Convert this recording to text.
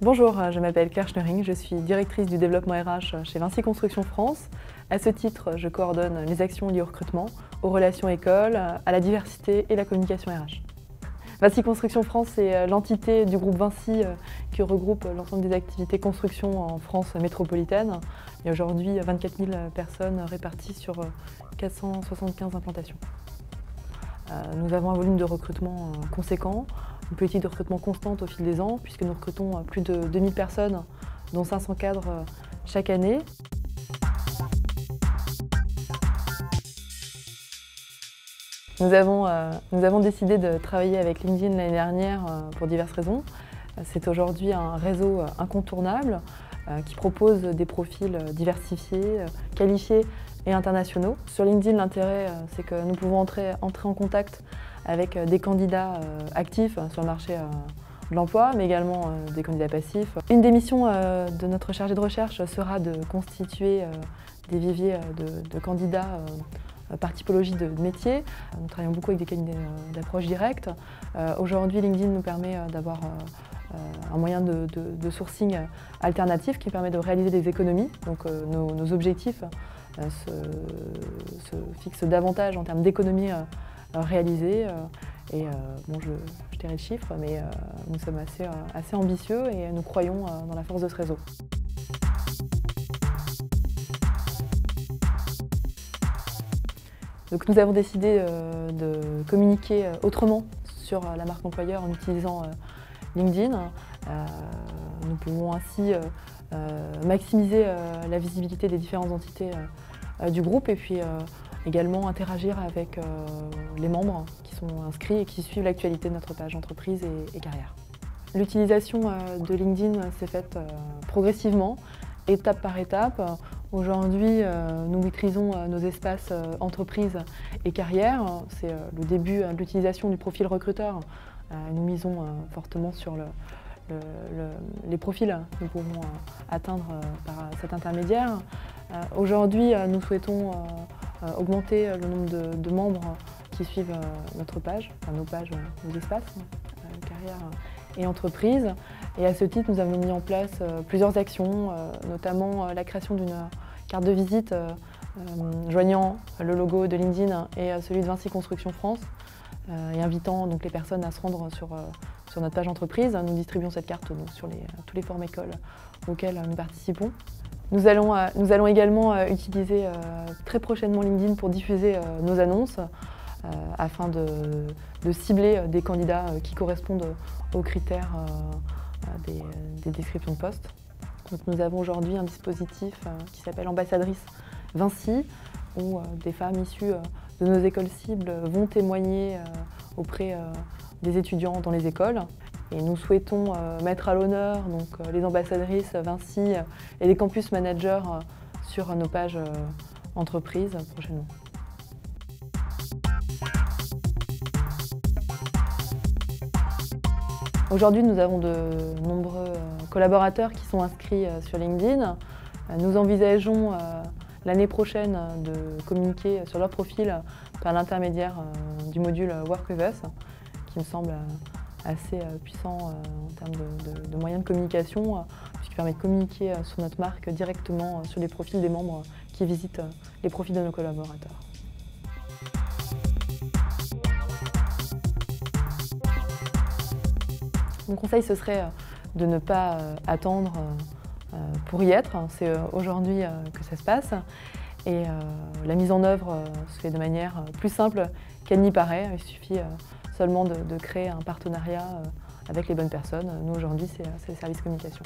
Bonjour, je m'appelle Claire Schneuring, je suis directrice du développement RH chez Vinci Construction France. À ce titre, je coordonne les actions liées au recrutement, aux relations écoles, à la diversité et la communication RH. Vinci Construction France est l'entité du groupe Vinci qui regroupe l'ensemble des activités construction en France métropolitaine. Il y a aujourd'hui 24 000 personnes réparties sur 475 implantations. Nous avons un volume de recrutement conséquent, une politique de recrutement constante au fil des ans, puisque nous recrutons plus de 2000 personnes, dont 500 cadres chaque année. Nous avons décidé de travailler avec LinkedIn l'année dernière pour diverses raisons. C'est aujourd'hui un réseau incontournable qui propose des profils diversifiés, qualifiés et internationaux. Sur LinkedIn, l'intérêt, c'est que nous pouvons entrer en contact avec des candidats actifs sur le marché de l'emploi, mais également des candidats passifs. Une des missions de notre chargé de recherche sera de constituer des viviers de candidats par typologie de métier. Nous travaillons beaucoup avec des cabinets d'approche directe. Aujourd'hui, LinkedIn nous permet d'avoir un moyen de sourcing alternatif qui permet de réaliser des économies. Donc nos objectifs se fixent davantage en termes d'économies réalisées. Bon, je dirais le chiffre, mais nous sommes assez ambitieux et nous croyons dans la force de ce réseau. Donc nous avons décidé de communiquer autrement sur la marque employeur en utilisant LinkedIn. Nous pouvons ainsi maximiser la visibilité des différentes entités du groupe et puis également interagir avec les membres qui sont inscrits et qui suivent l'actualité de notre page entreprise et carrière. L'utilisation de LinkedIn s'est faite progressivement, étape par étape. Aujourd'hui, nous maîtrisons nos espaces entreprise et carrière. C'est le début de l'utilisation du profil recruteur. Nous misons fortement sur les profils que nous pouvons atteindre par cet intermédiaire. Aujourd'hui, nous souhaitons augmenter le nombre de membres qui suivent notre page, enfin nos pages, nos espaces, carrière et entreprise. Et à ce titre, nous avons mis en place plusieurs actions, notamment la création d'une carte de visite joignant le logo de LinkedIn et celui de Vinci Construction France et invitant donc les personnes à se rendre sur notre page entreprise. Nous distribuons cette carte donc, sur tous les forums écoles auxquels nous participons. Nous allons également utiliser très prochainement LinkedIn pour diffuser nos annonces afin de cibler des candidats qui correspondent aux critères des descriptions de poste. Donc nous avons aujourd'hui un dispositif qui s'appelle Ambassadrice Vinci, où des femmes issues de nos écoles cibles vont témoigner auprès des étudiants dans les écoles. Et nous souhaitons mettre à l'honneur les ambassadrices Vinci et les campus managers sur nos pages entreprises prochainement. Aujourd'hui, nous avons de nombreux collaborateurs qui sont inscrits sur LinkedIn. Nous envisageons l'année prochaine de communiquer sur leur profil par l'intermédiaire du module Work With Us, qui me semble assez puissant en termes de moyens de communication, puisqu'il permet de communiquer sur notre marque directement sur les profils des membres qui visitent les profils de nos collaborateurs. Mon conseil, ce serait de ne pas attendre pour y être. C'est aujourd'hui que ça se passe. Et la mise en œuvre se fait de manière plus simple qu'elle n'y paraît. Il suffit seulement de créer un partenariat avec les bonnes personnes. Nous, aujourd'hui, c'est le service communication.